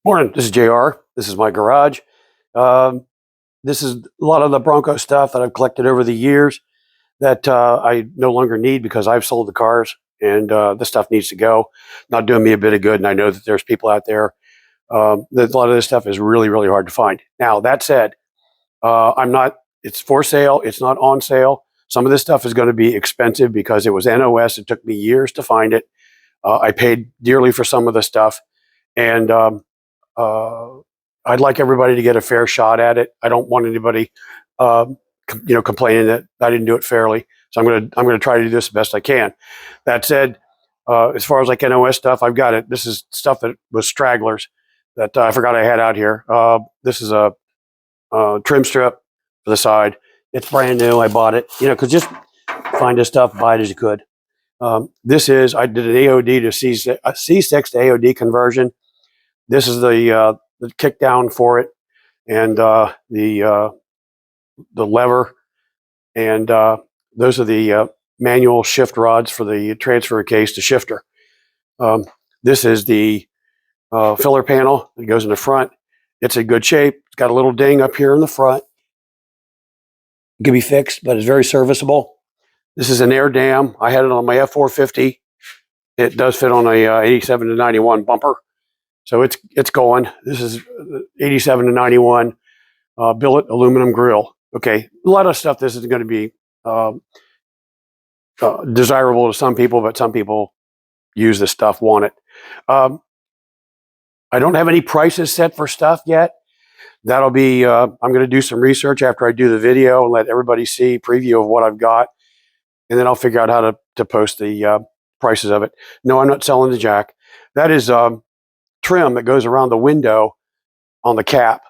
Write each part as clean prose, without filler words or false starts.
Morning, this is JR. This is my garage. Um, this is a lot of the Bronco stuff that I've collected over the years that I no longer need because I've sold the cars and this stuff needs to go. Not doing me a bit of good, and I know that there's people out there that a lot of this stuff is really, really hard to find. Now, that said, it's for sale. It's not on sale. Some of this stuff is going to be expensive because it was NOS. It took me years to find it. I paid dearly for some of the stuff. And uh, I'd like everybody to get a fair shot at it. I don't want anybody, complaining that I didn't do it fairly. So I'm gonna try to do this the best I can. That said, as far as like NOS stuff, I've got it. This is stuff that was stragglers that I forgot I had out here. This is a trim strip for the side. It's brand new. I bought it, because just find this stuff, buy it as you could. I did an AOD to C6 to AOD conversion. This is the kick down for it, and the lever, and those are the manual shift rods for the transfer case to shifter. This is the filler panel that goes in the front. It's in good shape. It's got a little ding up here in the front. It can be fixed, but it's very serviceable. This is an air dam. I had it on my F450. It does fit on a 87 to 91 bumper. So it's going. This is 87 to 91 billet aluminum grill. Okay, a lot of stuff. This is going to be desirable to some people, but some people use this stuff, want it. I don't have any prices set for stuff yet. That'll be. I'm going to do some research after I do the video and let everybody see preview of what I've got, and then I'll figure out how to post the prices of it. No, I'm not selling the jack. That is trim that goes around the window on the cap.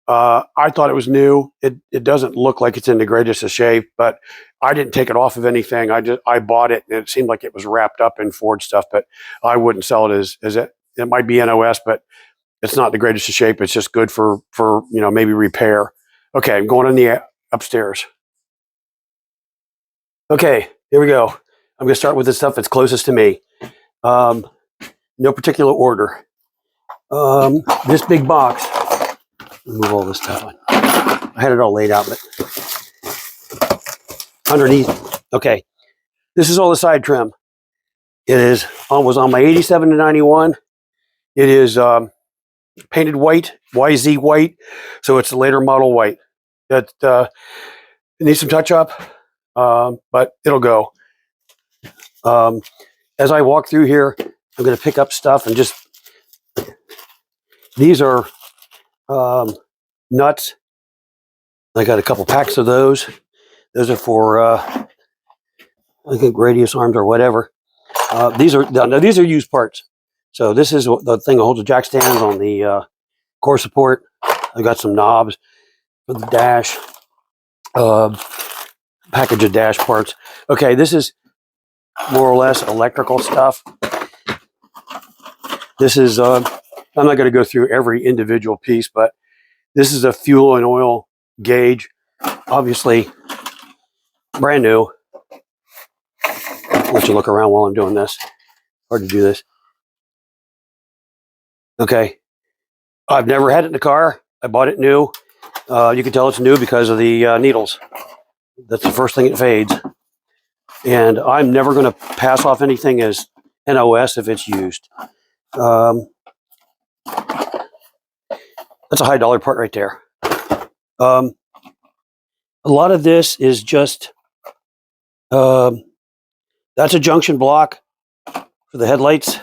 I thought it was new. It doesn't look like it's in the greatest of shape, but I didn't take it off of anything. I bought it, and it seemed like it was wrapped up in Ford stuff, but I wouldn't sell it as it. It might be NOS, but it's not the greatest of shape. It's just good for maybe repair. Okay, I'm going in the upstairs. Okay, here we go. I'm going to start with the stuff that's closest to me. No particular order. This big box. Move all this stuff on. I had it all laid out, but underneath. Okay, this is all the side trim. It was on my 87 to 91. It is painted white, YZ white, so it's a later model white. It needs some touch up, but it'll go. As I walk through here, I'm going to pick up stuff and just. These are nuts. I got a couple packs of those. Those are for I think radius arms or whatever. These are used parts. So this is the thing that holds the jack stands on the core support. I got some knobs for the dash. Package of dash parts. Okay, this is more or less electrical stuff. This is I'm not going to go through every individual piece, but this is a fuel and oil gauge. Obviously, brand new. I'll let you look around while I'm doing this. Hard to do this. Okay. I've never had it in the car. I bought it new. You can tell it's new because of the needles. That's the first thing it fades. And I'm never going to pass off anything as NOS if it's used. That's a high dollar part right there. A lot of this is just, that's a junction block for the headlights.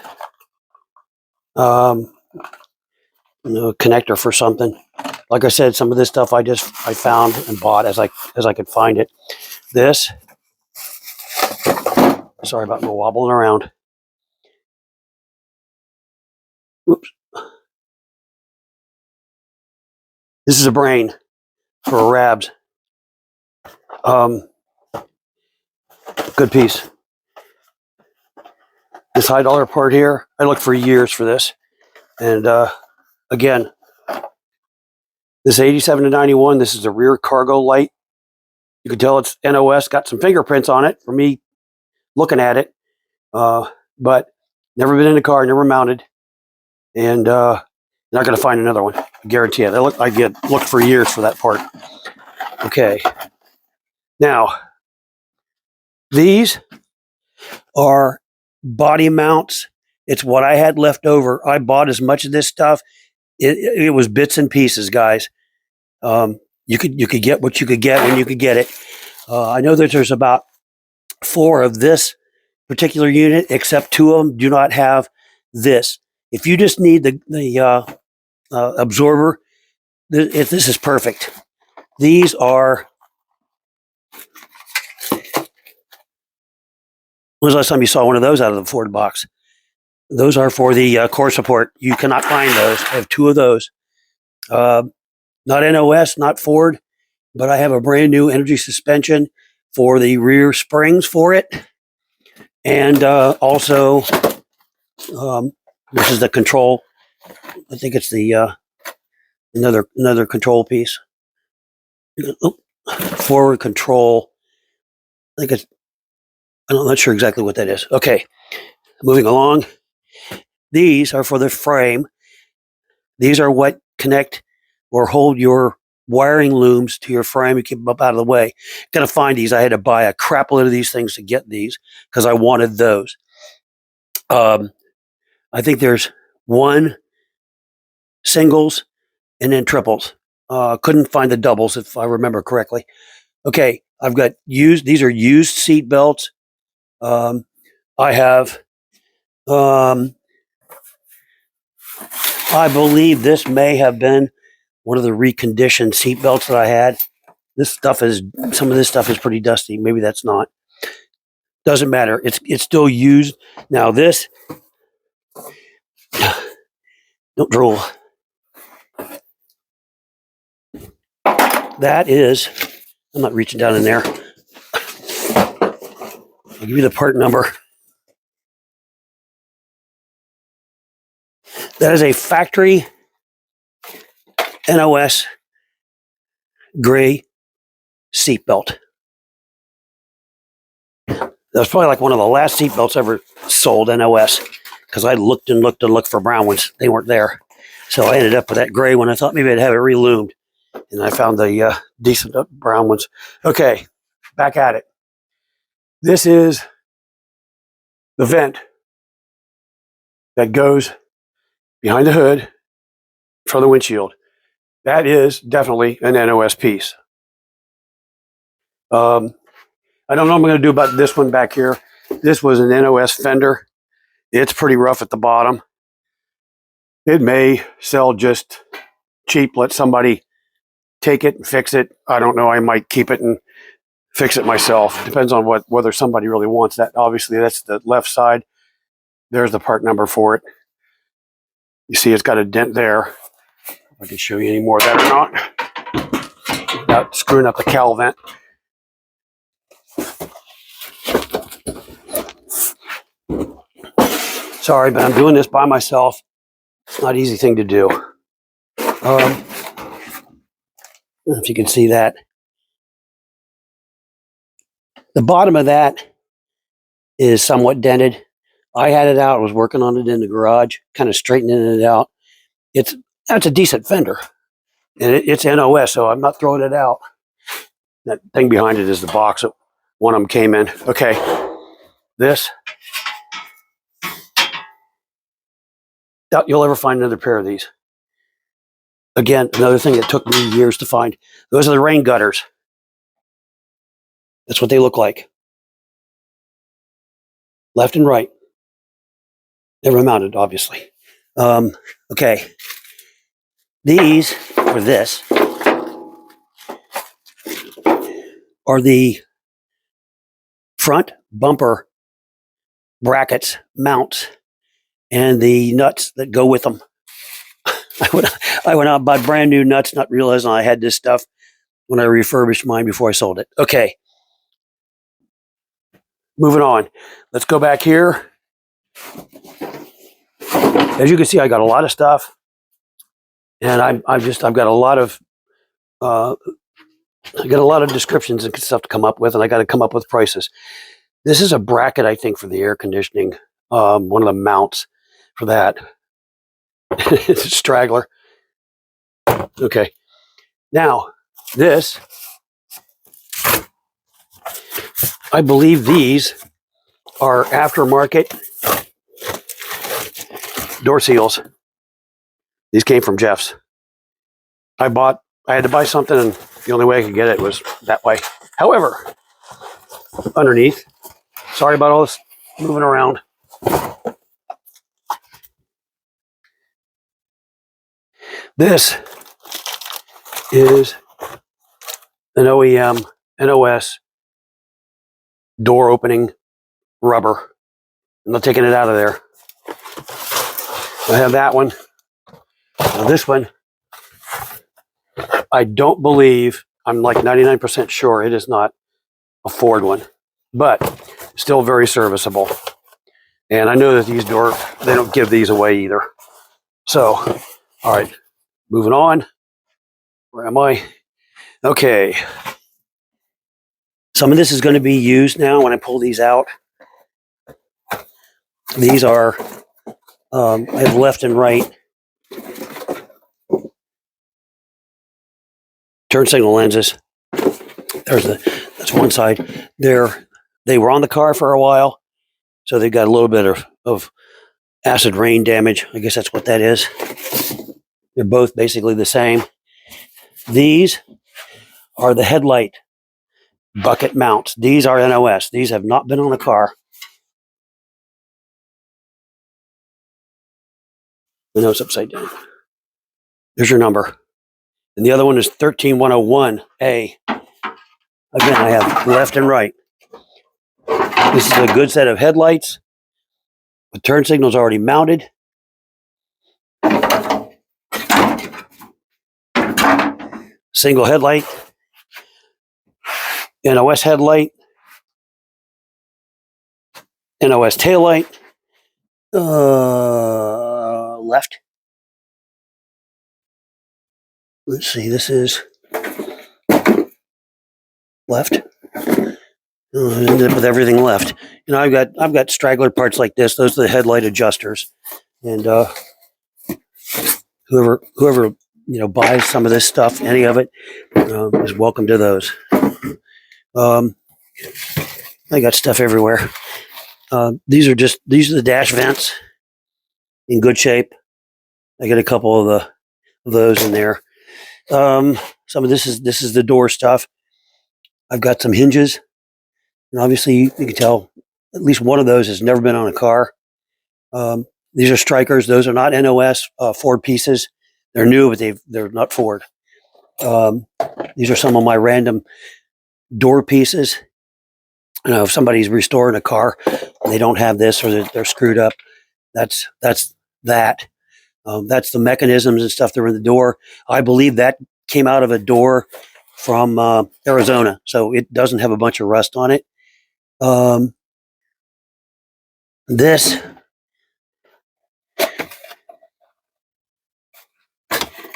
Connector for something. Like I said, some of this stuff I found and bought as I could find it. This, sorry about me wobbling around. Oops. This is a brain for rabs. Good piece. This high dollar part here, I looked for years for this. And again, this 87 to 91, this is a rear cargo light. You can tell it's NOS, got some fingerprints on it for me looking at it. But never been in a car, never mounted. And You're not going to find another one. I guarantee it. I get looked for years for that part. Okay. Now, these are body mounts. It's what I had left over. I bought as much of this stuff. It was bits and pieces, guys. You could get what you could get when you could get it. I know that there's about 4 of this particular unit, except 2 of them do not have this. If you just need the absorber, this is perfect. These are. When was the last time you saw one of those out of the Ford box? Those are for the core support. You cannot find those. I have 2 of those. Not NOS, not Ford, but I have a brand new energy suspension for the rear springs for it. And also, this is the control. I think it's the another control piece. Forward control. I think I'm not sure exactly what that is. Okay, moving along. These are for the frame. These are what connect or hold your wiring looms to your frame. You keep them up out of the way. Gotta find these. I had to buy a crap load of these things to get these because I wanted those. I think there's 1 singles and then triples. Couldn't find the doubles if I remember correctly. Okay, I've got used. These are used seat belts. I have. I believe this may have been one of the reconditioned seat belts that I had. Some of this stuff is pretty dusty. Maybe that's not. Doesn't matter. It's still used. Now this, don't drool. That is, I'm not reaching down in there. I'll give you the part number. That is a factory NOS gray seatbelt. That was probably like one of the last seatbelts ever sold NOS because I looked and looked and looked for brown ones. They weren't there. So I ended up with that gray one. I thought maybe I'd have it reloomed. And I found the decent brown ones. Okay, back at it. This is the vent that goes behind the hood from the windshield. That is definitely an NOS piece. I don't know what I'm going to do about this one back here. This was an NOS fender. It's pretty rough at the bottom. It may sell just cheap. Let somebody take it and fix it. I don't know. I might keep it and fix it myself. Depends on whether somebody really wants that. Obviously, that's the left side. There's the part number for it. You see it's got a dent there. I can show you any more of that or not without screwing up the cowl vent. Sorry, but I'm doing this by myself. It's not an easy thing to do. If you can see that. The bottom of that is somewhat dented. I had it out. I was working on it in the garage, kind of straightening it out. That's a decent fender. And it's NOS, so I'm not throwing it out. That thing behind it is the box that one of them came in. Okay, this. Doubt you'll ever find another pair of these. Again, another thing that took me years to find. Those are the rain gutters. That's what they look like. Left and right. Never mounted, obviously. Okay. These, or this, are the front bumper brackets, mounts, and the nuts that go with them. I went out and bought brand new nuts, not realizing I had this stuff when I refurbished mine before I sold it. Okay. Moving on. Let's go back here. As you can see, I got a lot of stuff. And I've got a lot of descriptions and stuff to come up with, and I got to come up with prices. This is a bracket, I think, for the air conditioning. One of the mounts for that. It's a straggler. Okay. Now, this, I believe these are aftermarket door seals. These came from Jeff's. I had to buy something, and the only way I could get it was that way. However, underneath, sorry about all this moving around. This is an OEM NOS door opening rubber. I'm not taking it out of there. I have that one. Now this one, I don't believe, I'm like 99% sure it is not a Ford one, but still very serviceable. And I know that these doors, they don't give these away either. So, all right, moving on. Where am I? Okay. Some of this is going to be used now when I pull these out. These are, I have left and right turn signal lenses. That's one side. They were on the car for a while, so they got a little bit of acid rain damage. I guess that's what that is. They're both basically the same. These are the headlight bucket mounts. These are NOS. These have not been on a car. I know it's upside down. There's your number. And the other one is 13101A. Again, I have left and right. This is a good set of headlights. The turn signal's already mounted. Single headlight. NOS headlight. NOS taillight. Left. Let's see, this is left. I ended up with everything left. You know, I've got straggler parts like this. Those are the headlight adjusters. And whoever buys some of this stuff, any of it, is welcome to those. I got stuff everywhere. These are the dash vents in good shape. I got a couple of those in there. Some of this is the door stuff. I've got some hinges, and obviously you can tell at least one of those has never been on a car. These are strikers. Those are not NOS Ford pieces. They're new, but they're not Ford. These are some of my random door pieces. If somebody's restoring a car, and they don't have this, or they're screwed up. That's that. That's the mechanisms and stuff that are in the door. I believe that came out of a door from Arizona, so it doesn't have a bunch of rust on it. This,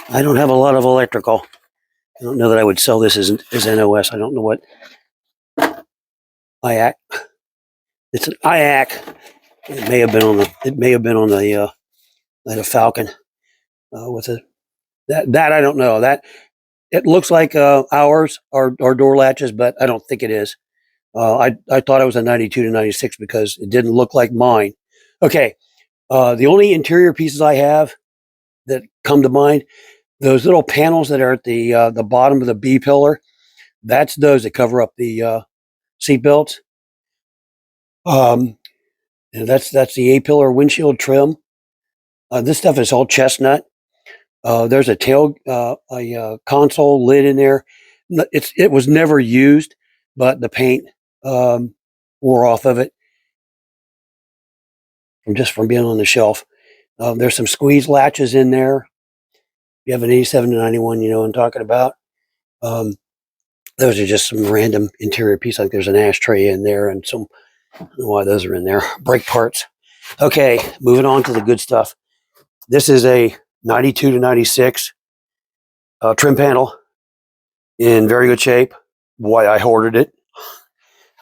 I don't have a lot of electrical. I don't know that I would sell this as NOS. I don't know what IAC. It's an IAC. It may have been on the Falcon with it. That I don't know. That it looks like ours are door latches, but I don't think it is. I thought it was a 92 to 96 because it didn't look like mine. Okay, the only interior pieces I have that come to mind, those little panels that are at the bottom of the B pillar, that's those that cover up the seat belts. And that's the A pillar windshield trim. This stuff is all chestnut. There's a console lid in there. It was never used, but the paint wore off of it from being on the shelf. There's some squeeze latches in there. You have an 87 to 91, you know what I'm talking about. Those are just some random interior piece. Like there's an ashtray in there and some, I don't know why those are in there. Brake parts. Okay, moving on to the good stuff. This is a 92 to 96 trim panel in very good shape. Boy, I hoarded it.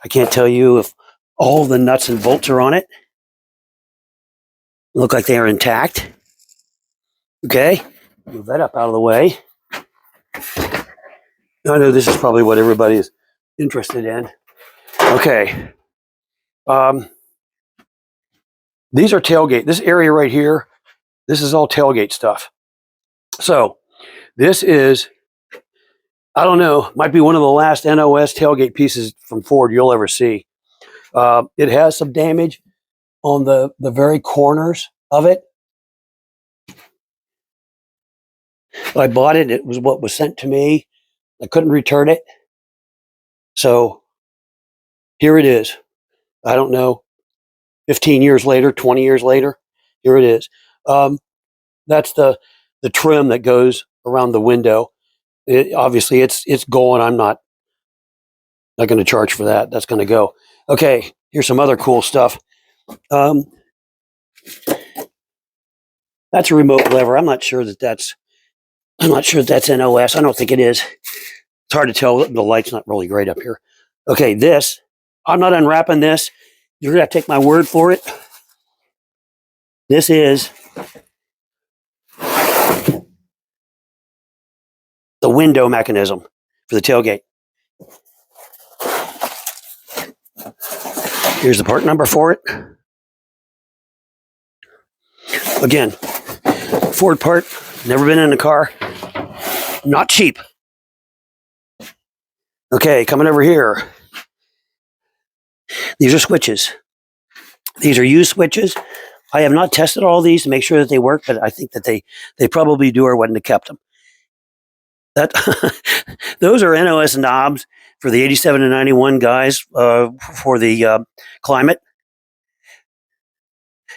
I can't tell you if all the nuts and bolts are on it. Look like they are intact. Okay, move that up out of the way. I know this is probably what everybody is interested in. Okay. These are tailgate. This area right here, this is all tailgate stuff. So this is, I don't know, might be one of the last NOS tailgate pieces from Ford you'll ever see. It has some damage on the very corners of it. I bought it. It was what was sent to me. I couldn't return it. So here it is. I don't know, 15 years later, 20 years later, here it is. That's the trim that goes around the window. Obviously, it's going. I'm not going to charge for that. That's going to go. Okay, here's some other cool stuff. That's a remote lever. I'm not sure that that's NOS. I don't think it is. It's hard to tell. The light's not really great up here. Okay, this. I'm not unwrapping this. You're going to have to take my word for it. This is the window mechanism for the tailgate. Here's the part number for it. Again, Ford part, never been in a car. Not cheap. Okay, coming over here. These are switches. These are used switches. I have not tested all these to make sure that they work, but I think that they probably do, or I wouldn't have kept them. Those are NOS knobs for the 87 and 91 guys for the climate.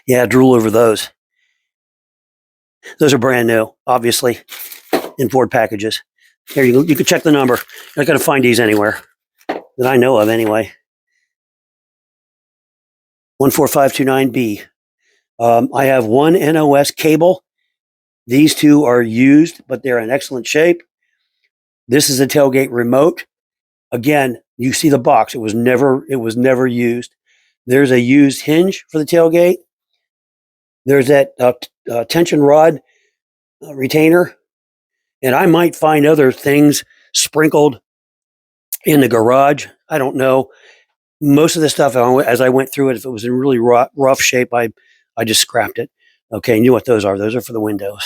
Yeah, drool over those. Those are brand new, obviously, in Ford packages. Here, you can check the number. You're not going to find these anywhere that I know of anyway. 14529B. I have one NOS cable. These two are used, but they're in excellent shape. This is a tailgate remote. Again, you see the box. It was never used. There's a used hinge for the tailgate. There's that tension rod retainer. And I might find other things sprinkled in the garage. I don't know. Most of the stuff, as I went through it, if it was in really rough shape, I just scrapped it. Okay, you know what those are. Those are for the windows.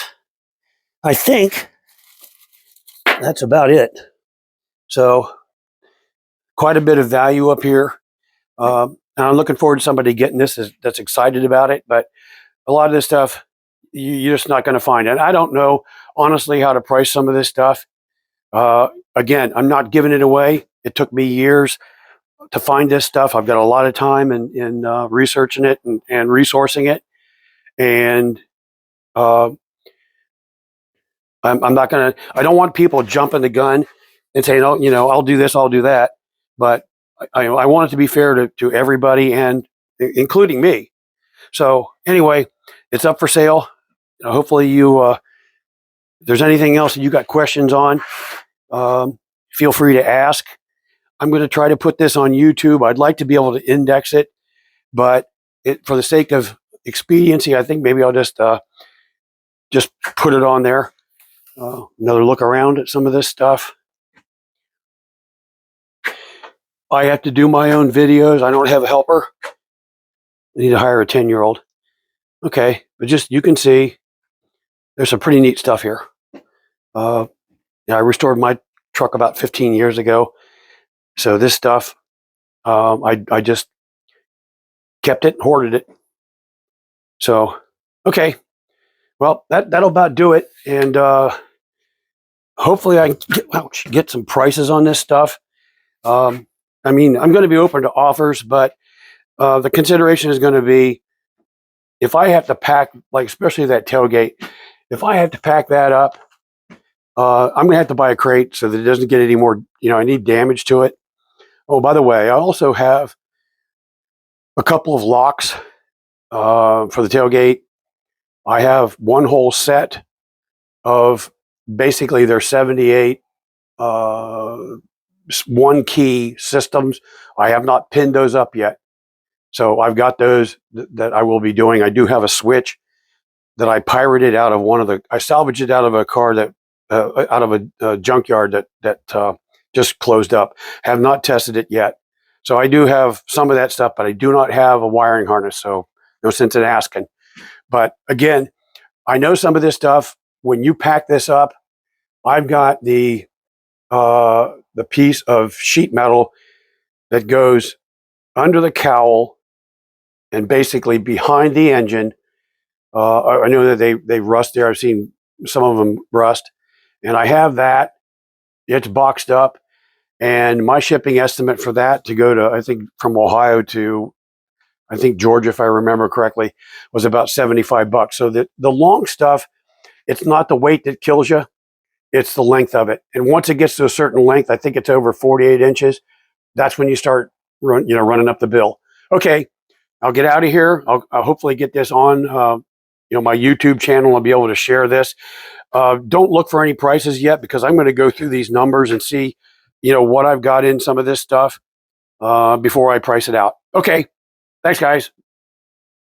I think that's about it. So quite a bit of value up here. And I'm looking forward to somebody getting this that's excited about it. But a lot of this stuff, you're just not going to find. And I don't know, honestly, how to price some of this stuff. Again, I'm not giving it away. It took me years to find this stuff. I've got a lot of time in researching it and resourcing it. And I'm not going to, I don't want people jumping the gun and saying, oh, I'll do this, I'll do that. But I want it to be fair to everybody, and including me. So anyway, it's up for sale. Hopefully if there's anything else that you got questions on, feel free to ask. I'm going to try to put this on YouTube. I'd like to be able to index it, but for the sake of expediency, I think maybe I'll just put it on there. Another look around at some of this stuff. I have to do my own videos. I don't have a helper. I need to hire a 10-year-old. Okay, but just you can see there's some pretty neat stuff here. I restored my truck about 15 years ago. So this stuff, I just kept it, hoarded it. So, okay. Well, that'll about do it. And hopefully I can get some prices on this stuff. I mean, I'm going to be open to offers, but the consideration is going to be, if I have to pack, like especially that tailgate, if I have to pack that up, I'm going to have to buy a crate so that it doesn't get any more, I need damage to it. Oh, by the way, I also have a couple of locks for the tailgate. I have one whole set of basically their 78 one key systems. I have not pinned those up yet. So I've got those that I will be doing. I do have a switch that I pirated out of I salvaged it out of a car that, out of a junkyard that just closed up. Have not tested it yet. So I do have some of that stuff, but I do not have a wiring harness. So no sense in asking. But again, I know some of this stuff. When you pack this up, I've got the piece of sheet metal that goes under the cowl and basically behind the engine. I know that they rust there. I've seen some of them rust, and I have that. It's boxed up, and my shipping estimate for that to go to, I think, from Ohio to, I think, Georgia, if I remember correctly, was about $75. So the long stuff, it's not the weight that kills you, it's the length of it. And once it gets to a certain length, I think it's over 48 inches, that's when you start running up the bill. Okay, I'll get out of here. I'll hopefully get this on my YouTube channel. I'll be able to share this. Don't look for any prices yet, because I'm going to go through these numbers and see what I've got in some of this stuff before I price it out. Okay, thanks guys.